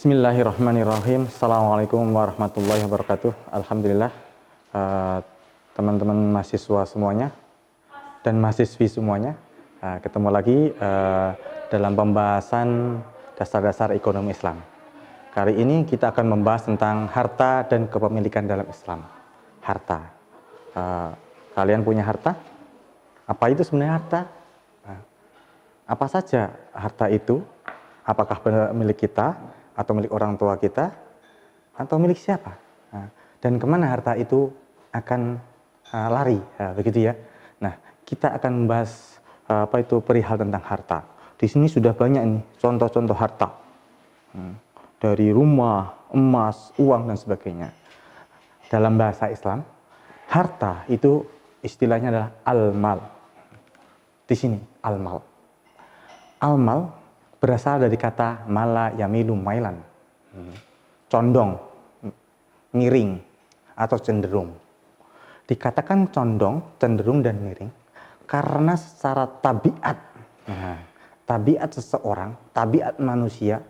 Bismillahirrahmanirrahim. Assalamualaikum warahmatullahi wabarakatuh. Alhamdulillah, teman-teman mahasiswa semuanya dan mahasiswi semuanya, ketemu lagi dalam pembahasan dasar-dasar ekonomi Islam. Kali ini kita akan membahas tentang harta dan kepemilikan dalam Islam. Harta. Kalian punya harta? Apa itu sebenarnya harta? Apa saja harta itu? Apakah milik kita, atau milik orang tua kita, atau milik siapa? Dan kemana harta itu akan lari, begitu ya. Nah, kita akan membahas perihal tentang harta. Di sini sudah banyak nih contoh-contoh harta, dari rumah, emas, uang dan sebagainya. Dalam bahasa Islam, harta itu istilahnya adalah al-mal. Di sini al-mal. Al-mal berasal dari kata mala yamilu mailan, condong, miring, atau cenderung. Dikatakan condong, cenderung, dan miring karena secara tabiat, tabiat seseorang, tabiat manusia,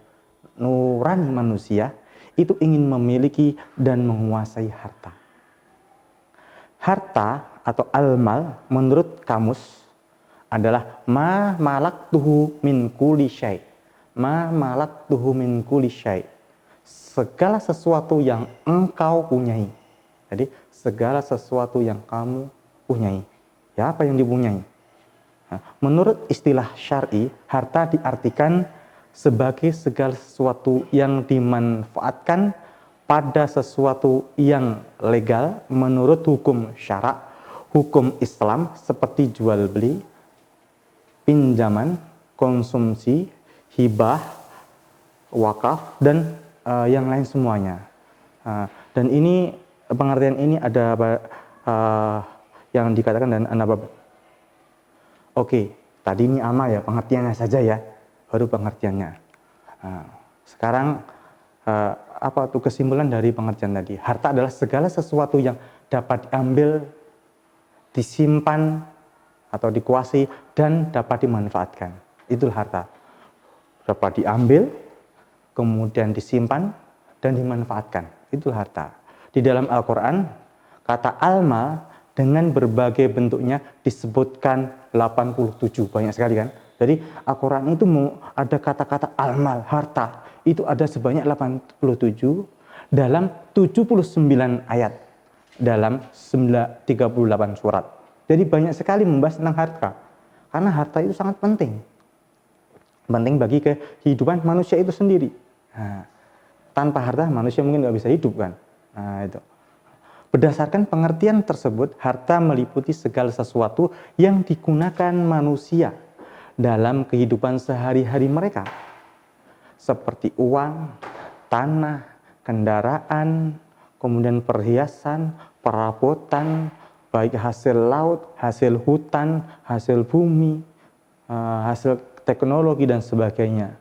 nurani manusia, itu ingin memiliki dan menguasai harta. Harta atau al-mal menurut kamus adalah ma malaktuhu min kulli syai. Ma malaktuhu min kulli syai. Segala sesuatu yang engkau punyai. Jadi segala sesuatu yang kamu punyai. Ya, apa yang dipunyai? Menurut istilah syar'i, harta diartikan sebagai segala sesuatu yang dimanfaatkan pada sesuatu yang legal menurut hukum syarak, hukum Islam seperti jual beli, pinjaman, konsumsi, hibah, wakaf, dan yang lain semuanya. Dan ini pengertian ini ada yang dikatakan dan anabab. Oke, tadi ini ama ya, pengertiannya saja ya, baru pengertiannya. Sekarang apa tuh kesimpulan dari pengertian tadi? Harta adalah segala sesuatu yang dapat diambil, disimpan, atau dikuasai dan dapat dimanfaatkan. Itulah harta. Dapat diambil, kemudian disimpan dan dimanfaatkan. Itulah harta. Di dalam Al-Quran, kata al-mal dengan berbagai bentuknya disebutkan 87. Banyak sekali kan? Jadi Al-Quran itu ada kata-kata al-mal, harta. Itu ada sebanyak 87 dalam 79 ayat. Dalam 38 surat. Jadi banyak sekali membahas tentang harta. Karena harta itu sangat penting. Penting bagi kehidupan manusia itu sendiri. Tanpa harta manusia mungkin nggak bisa hidup kan. Itu. Berdasarkan pengertian tersebut, harta meliputi segala sesuatu yang digunakan manusia dalam kehidupan sehari-hari mereka. Seperti uang, tanah, kendaraan, kemudian perhiasan, perabotan, baik hasil laut, hasil hutan, hasil bumi, hasil teknologi dan sebagainya,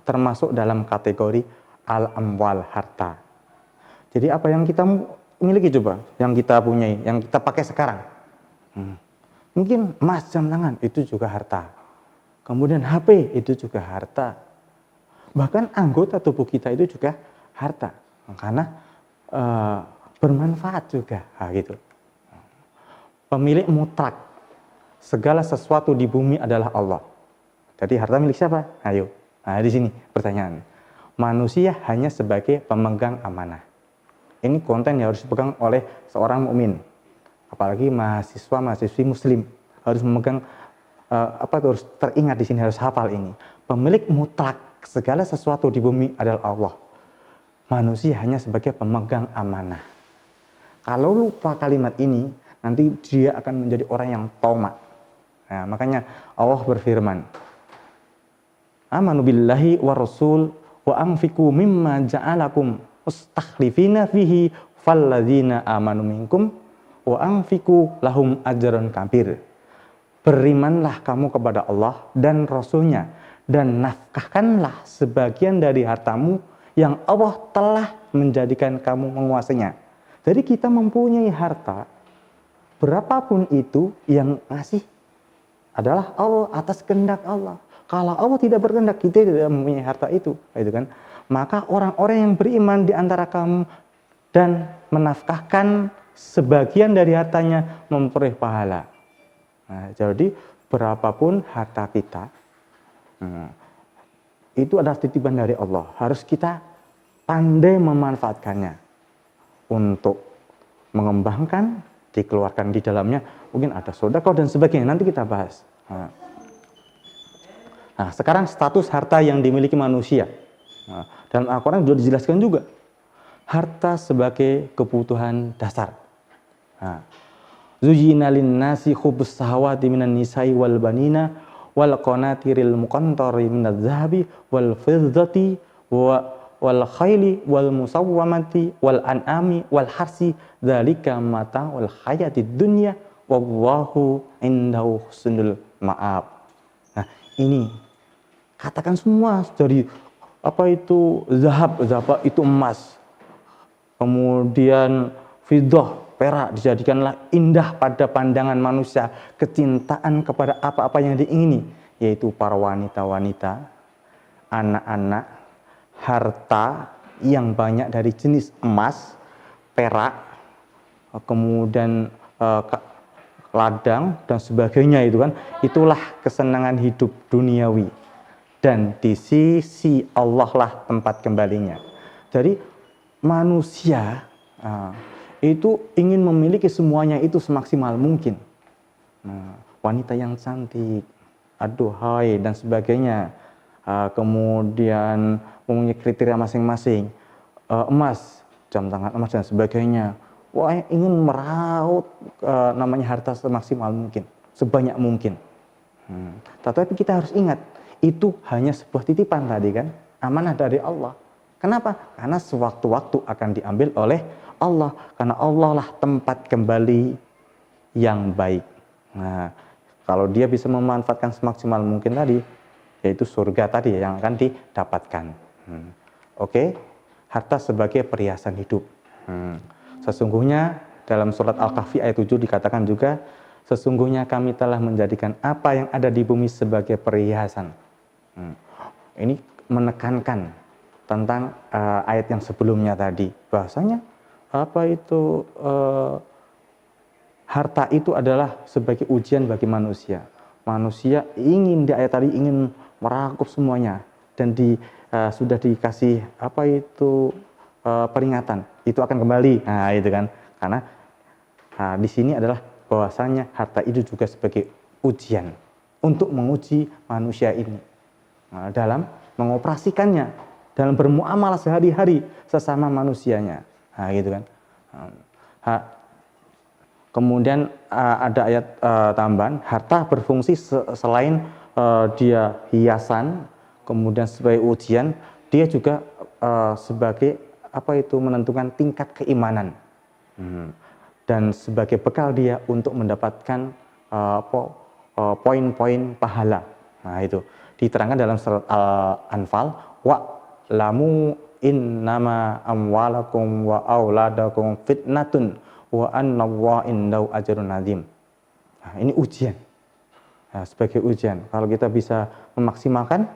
termasuk dalam kategori al-amwal, harta. Jadi apa yang kita miliki coba, yang kita punyai, yang kita pakai sekarang, mungkin emas, jam tangan, itu juga harta. Kemudian HP itu juga harta. Bahkan anggota tubuh kita itu juga harta, karena bermanfaat juga, gitu. Pemilik mutlak segala sesuatu di bumi adalah Allah. Jadi harta milik siapa? Ayo. Nah, di sini pertanyaan. Manusia hanya sebagai pemegang amanah. Ini konten yang harus dipegang oleh seorang mukmin. Apalagi mahasiswa-mahasiswi muslim harus memegang harus teringat di sini, harus hafal ini. Pemilik mutlak segala sesuatu di bumi adalah Allah. Manusia hanya sebagai pemegang amanah. Kalau lupa kalimat ini, nanti dia akan menjadi orang yang tamak. Nah, makanya Allah berfirman, amanu billahi wa rasul wa anfiqu mimma ja'alakum mustakhlifina fihi falladzina amanu minkum wa anfiqu lahum ajran kabir. Berimanlah kamu kepada Allah dan Rasulnya, dan nafkahkanlah sebagian dari hartamu yang Allah telah menjadikan kamu menguasainya. Jadi kita mempunyai harta, berapapun itu yang ngasih adalah Allah atas kehendak Allah. Kalau Allah tidak berkehendak, kita tidak mempunyai harta itu kan. maka orang-orang yang beriman di antara kamu dan menafkahkan sebagian dari hartanya memperoleh pahala. Nah, jadi berapapun harta kita, itu adalah titipan dari Allah. Harus kita pandai memanfaatkannya untuk mengembangkan, dikeluarkan di dalamnya. Mungkin ada sedekah dan sebagainya. Nanti kita bahas. Nah, sekarang status harta yang dimiliki manusia. Nah, dalam Al-Quran sudah dijelaskan juga. Harta sebagai kebutuhan dasar. Nah, Zuyyina lin-nasi hubbus shahawati minan nisa'i wal banina wal qanatiril muqantari minadz zahabi wal fiddati wal khayli wal musawwamati wal an'ami wal harsi dzalika mata'ul hayatid dunya wallahu indahu husnul ma'ab. Nah, ini katakan semua dari apa itu zahab itu emas, kemudian fiddah perak dijadikanlah indah pada pandangan manusia, kecintaan kepada apa-apa yang diingini, yaitu para wanita-wanita, anak-anak, harta yang banyak dari jenis emas, perak, kemudian ladang dan sebagainya, itu kan, itulah kesenangan hidup duniawi. Dan di sisi Allah lah tempat kembalinya. Jadi manusia itu ingin memiliki semuanya itu semaksimal mungkin. Wanita yang cantik, aduhai dan sebagainya, kemudian mempunyai kriteria masing-masing, emas, jam tangan emas dan sebagainya. Wah, ingin meraup namanya harta semaksimal mungkin, sebanyak mungkin. Tetapi kita harus ingat, itu hanya sebuah titipan tadi kan, amanah dari Allah. Kenapa? Karena sewaktu-waktu akan diambil oleh Allah, karena Allah lah tempat kembali yang baik. Nah, kalau dia bisa memanfaatkan semaksimal mungkin tadi, yaitu surga tadi yang akan didapatkan. Oke, harta sebagai perhiasan hidup. Sesungguhnya dalam surat Al-Kahfi ayat 7 dikatakan juga, sesungguhnya kami telah menjadikan apa yang ada di bumi sebagai perhiasan. Ini menekankan tentang ayat yang sebelumnya tadi, bahasanya apa itu harta itu adalah sebagai ujian bagi manusia. Manusia ingin di ayat tadi ingin merangkup semuanya dan sudah dikasih apa itu peringatan, itu akan kembali. Nah, itu kan, karena di sini adalah bahwasanya harta itu juga sebagai ujian untuk menguji manusia ini dalam mengoperasikannya, dalam bermuamalah sehari-hari sesama manusianya. Nah, gitu kan. Kemudian ada ayat tambahan, harta berfungsi selain dia hiasan, kemudian sebagai ujian, dia juga sebagai apa itu menentukan tingkat keimanan dan sebagai bekal dia untuk mendapatkan poin-poin pahala. Nah, itu diterangkan dalam surat Al-Anfal, wa lamu innama amwalakum wa auladakum fitnatun wa annallaha indahu ajrun azim. Nah, ini ujian. Nah, sebagai ujian, kalau kita bisa memaksimalkan,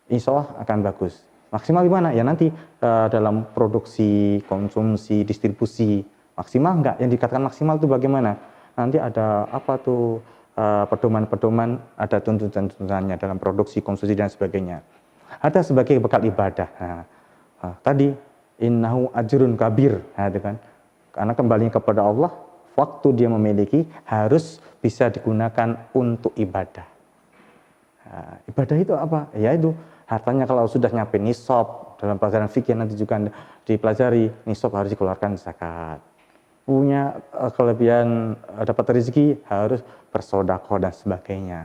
insya Allah akan bagus. Maksimal di mana? Ya nanti dalam produksi, konsumsi, distribusi. Maksimal enggak? Yang dikatakan maksimal itu bagaimana? Nanti ada apa tuh pedoman-pedoman, ada tuntutan-tuntutannya dalam produksi, konsumsi dan sebagainya. Ada sebagai bekal ibadah. Tadi innahu ajrun kabir, itu kan? Karena kembalinya kepada Allah, waktu dia memiliki harus bisa digunakan untuk ibadah. Ibadah itu apa? Ya itu hartanya kalau sudah nyampe nisab, dalam pelajaran fikih nanti juga dipelajari, nisab harus dikeluarkan zakat. Punya kelebihan dapat rezeki harus bersedekah dan sebagainya.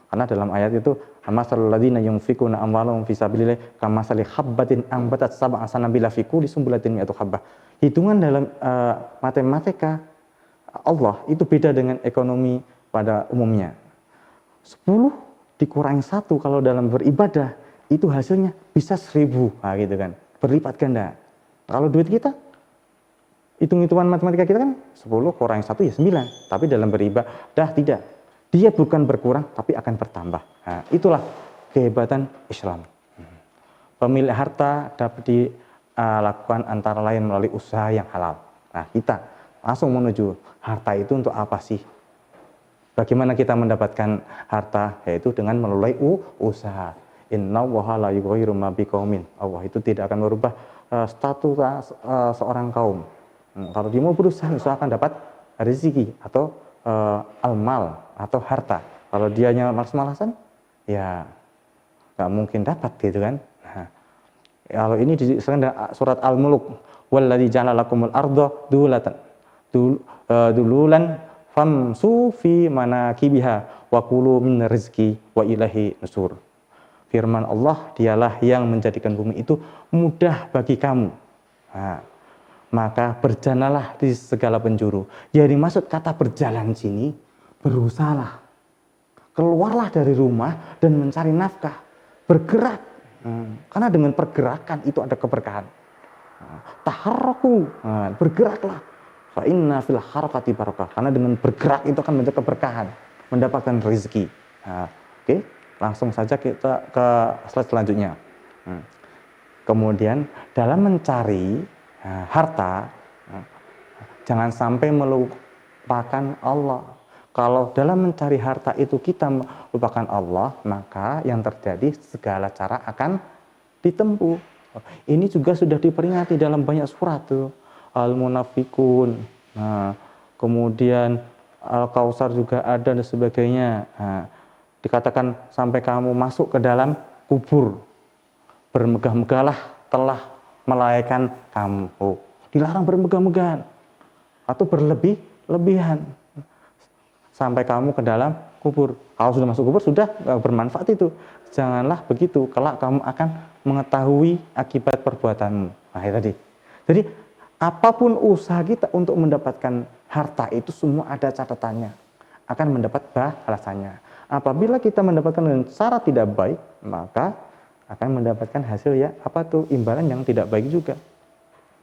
Karena dalam ayat itu masalul ladzina yunfikuna amwalahum fi sabilillah kamasali habbatin ambatat sab'a sanabila fi kulli sumbulatin mi'atu habbah. Hitungan dalam matematika Allah itu beda dengan ekonomi pada umumnya. 10 dikurangi 1 kalau dalam beribadah itu hasilnya bisa 1000, gitu kan, berlipat ganda. Kalau duit kita, hitung-hitungan matematika kita kan 10 kurangi 1 ya 9, tapi dalam beribadah tidak. Dia bukan berkurang tapi akan bertambah. Itulah kehebatan Islam. pemilik harta dapat dilakukan antara lain melalui usaha yang halal. Nah, kita langsung menuju harta itu untuk apa sih? Bagaimana kita mendapatkan harta? Yaitu dengan melalui usaha. Innallaha la yughayyiru ma biqaumin. Allah itu tidak akan merubah status seorang kaum. Kalau dia mau berusaha, akan dapat rezeki atau almal atau harta. Kalau dianya malas-malasan, ya nggak mungkin dapat gitu kan. Nah, kalau ini di surat Al-Mulk, walladzi ja'ala lakumul arda dululan famsu fi manakibiha wa kulu min rizqi wa ilahi nusur. Firman Allah, dialah yang menjadikan bumi itu mudah bagi kamu. Nah, maka berjalanlah di segala penjuru. Jadi maksud kata berjalan sini, berusahalah. Keluarlah dari rumah dan mencari nafkah. Bergerak. Karena dengan pergerakan itu ada keberkahan. Taharraku. Bergeraklah. Fa inna fil harakati barakah. Karena dengan bergerak itu akan menjadi keberkahan. Mendapatkan rezeki. Oke, langsung saja kita ke slide selanjutnya. Kemudian dalam mencari harta, jangan sampai melupakan Allah. Kalau dalam mencari harta itu kita melupakan Allah, maka yang terjadi segala cara akan ditempuh. Ini juga sudah diperingati dalam banyak surat tuh. Al-Munafikun, kemudian Al-Kausar juga ada dan sebagainya. Dikatakan sampai kamu masuk ke dalam kubur, bermegah-megahlah telah melahirkan kamu. Dilarang bermegah-megahan atau berlebihan sampai kamu ke dalam kubur. Kalau sudah masuk kubur sudah bermanfaat itu. Janganlah begitu, kelak kamu akan mengetahui akibat perbuatanmu. Nah, itu tadi. Jadi apapun usaha kita untuk mendapatkan harta itu semua ada catatannya. Akan mendapat balasannya. Apabila kita mendapatkan dengan cara tidak baik, maka akan mendapatkan hasil imbalan yang tidak baik juga.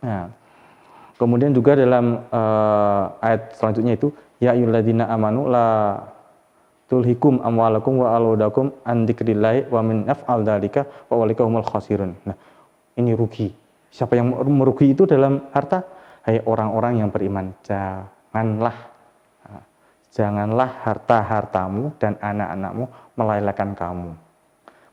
Nah, kemudian juga dalam ayat selanjutnya itu, ya ayyuhalladzina amanu la tulhikum amwalakum wa auladakum an dzikrillah wa min naf'al dzalika wa walika humul khasirun. Nah, ini rugi. Siapa yang merugi itu dalam harta? Hai orang-orang yang beriman, janganlah harta-hartamu dan anak-anakmu melahirkan kamu.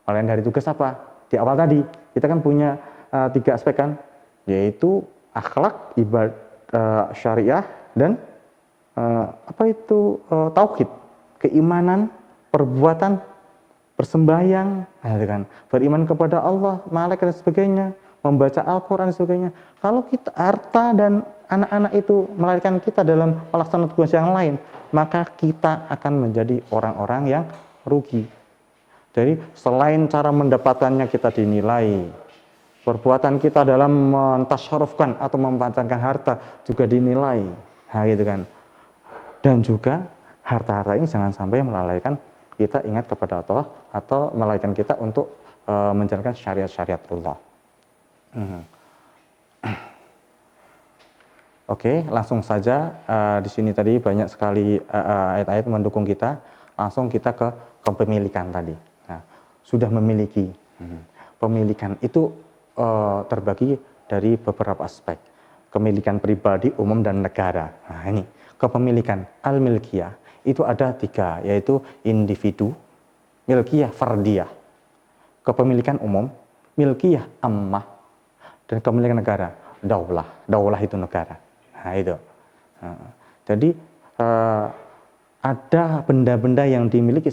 Mulai dari tugas apa? Di awal tadi kita kan punya 3 aspek kan, yaitu akhlak, ibadah syariah, dan tauhid, keimanan, perbuatan, persembahyang, kan, beriman kepada Allah, malaikat dan sebagainya, membaca Al-Quran dan sebagainya. Kalau kita harta dan anak-anak itu melahirkan kita dalam melaksanakan tugas yang lain, maka kita akan menjadi orang-orang yang rugi. Jadi selain cara mendapatkannya kita dinilai, perbuatan kita dalam mentasarrufkan atau memanfaatkan harta juga dinilai. Nah, gitu kan. Dan juga harta-harta ini jangan sampai melalaikan kita ingat kepada Allah atau melalaikan kita untuk menjalankan syariat-syariat Allah. Oke, langsung saja di sini tadi banyak sekali ayat-ayat mendukung kita. Langsung kita ke kepemilikan tadi. Nah, sudah memiliki. Pemilikan itu terbagi dari beberapa aspek. Kepemilikan pribadi, umum, dan negara. Nah, ini kepemilikan al-milkiyah itu ada 3, yaitu individu, milkiyah fardiyah, kepemilikan umum, milkiyah ammah, dan kepemilikan negara, daulah. Daulah itu negara. Nah, itu. Jadi ada benda-benda yang dimiliki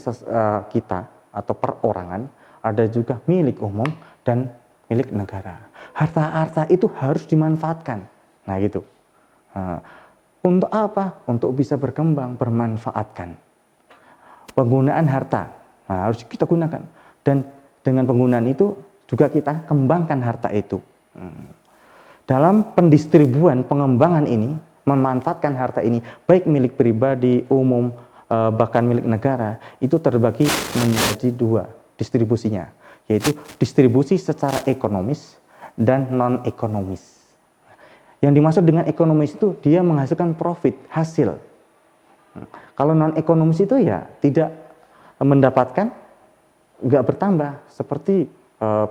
kita atau perorangan, ada juga milik umum dan milik negara. Harta-harta itu harus dimanfaatkan. Nah, gitu. Untuk apa? Untuk bisa berkembang, bermanfaatkan. Penggunaan harta harus kita gunakan. Dan dengan penggunaan itu juga kita kembangkan harta itu. Dalam pendistribuan, pengembangan ini, memanfaatkan harta ini, baik milik pribadi, umum, bahkan milik negara, itu terbagi menjadi 2 distribusinya, yaitu distribusi secara ekonomis dan non-ekonomis. Yang dimaksud dengan ekonomis itu dia menghasilkan profit, hasil. Kalau non-ekonomis itu ya tidak mendapatkan, nggak bertambah, seperti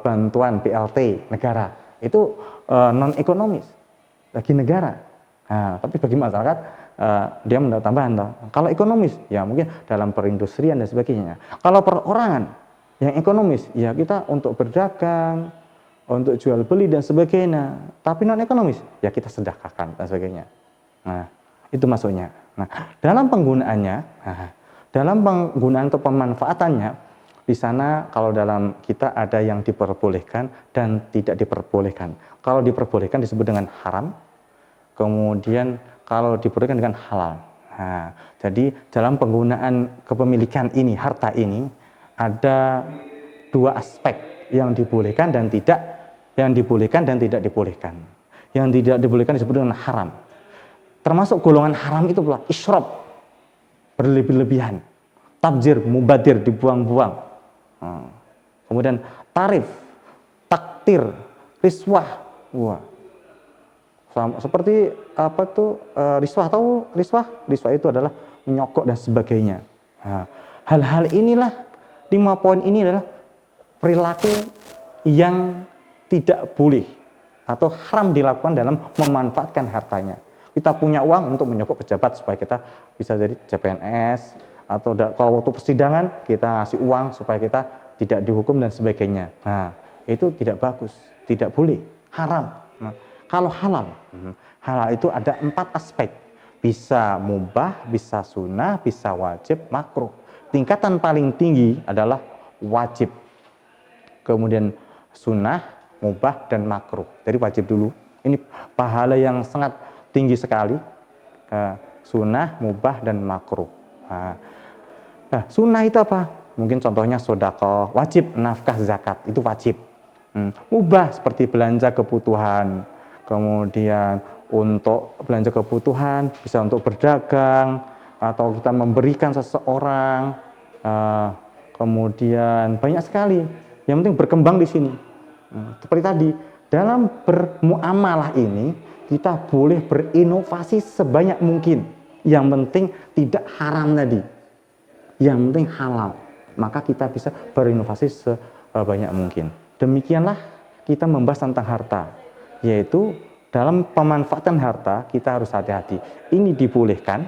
bantuan BLT negara itu non ekonomis bagi negara. Nah, tapi bagi masyarakat dia mendapat tambahan toh. Kalau ekonomis ya mungkin dalam perindustrian dan sebagainya. Kalau perorangan yang ekonomis ya kita untuk berdagang, untuk jual beli dan sebagainya. Tapi non ekonomis ya kita sedekahkan dan sebagainya. Nah, itu maksudnya. Nah, dalam penggunaannya, dalam penggunaan atau pemanfaatannya, di sana kalau dalam kita ada yang diperbolehkan dan tidak diperbolehkan. Kalau diperbolehkan disebut dengan haram, kemudian kalau diperbolehkan dengan halal. Nah, jadi dalam penggunaan kepemilikan ini, harta ini, ada dua aspek yang dibolehkan dan tidak, yang dibolehkan dan tidak dibolehkan. Yang tidak dibolehkan disebut dengan haram. Termasuk golongan haram itu pula isyraf, berlebih-lebihan, tabzir, mubadir, dibuang-buang. Kemudian tarif, taktir, riswah. Wah. Seperti apa tuh riswah, tahu riswah? Riswah itu adalah menyokok dan sebagainya. Hal-hal inilah 5 poin ini adalah perilaku yang tidak boleh atau haram dilakukan dalam memanfaatkan hartanya. Kita punya uang untuk menyokok pejabat supaya kita bisa jadi CPNS, atau kalau waktu persidangan kita ngasih uang supaya kita tidak dihukum dan sebagainya. Nah, itu tidak bagus, tidak boleh, haram. Nah, kalau halal, halal itu ada 4 aspek. Bisa mubah, bisa sunnah, bisa wajib, makruh. Tingkatan paling tinggi adalah wajib. Kemudian sunnah, mubah, dan makruh. Jadi wajib dulu. Ini pahala yang sangat tinggi sekali. Sunnah, mubah, dan makruh. Nah, sunnah itu apa? Mungkin contohnya sedekah, wajib nafkah zakat, itu wajib. Mubah seperti belanja kebutuhan. Kemudian untuk belanja kebutuhan, bisa untuk berdagang, atau kita memberikan seseorang. Kemudian banyak sekali. Yang penting berkembang di sini. Seperti tadi, dalam bermuamalah ini kita boleh berinovasi sebanyak mungkin. Yang penting tidak haram tadi. Yang penting halal. Maka kita bisa berinovasi sebanyak mungkin. Demikianlah kita membahas tentang harta. Yaitu dalam pemanfaatan harta kita harus hati-hati. Ini dibolehkan,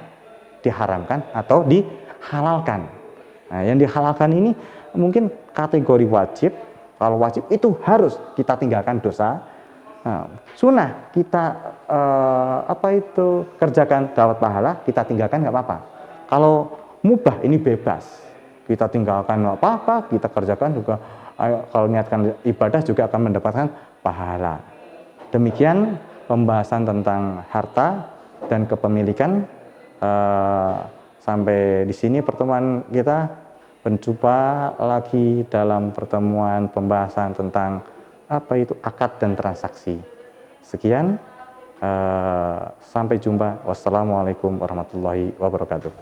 diharamkan, atau dihalalkan. Nah, yang dihalalkan ini mungkin kategori wajib. Kalau wajib itu harus kita tinggalkan dosa. Nah, sunnah kita kerjakan dapat pahala, kita tinggalkan nggak apa-apa. Kalau mubah ini bebas, kita tinggalkan nggak apa-apa, kita kerjakan juga. Kalau niatkan ibadah juga akan mendapatkan pahala. Demikian pembahasan tentang harta dan kepemilikan. Sampai di sini pertemuan kita. Berjumpa lagi dalam pertemuan pembahasan tentang apa itu akad dan transaksi. Sekian, sampai jumpa. Wassalamualaikum warahmatullahi wabarakatuh.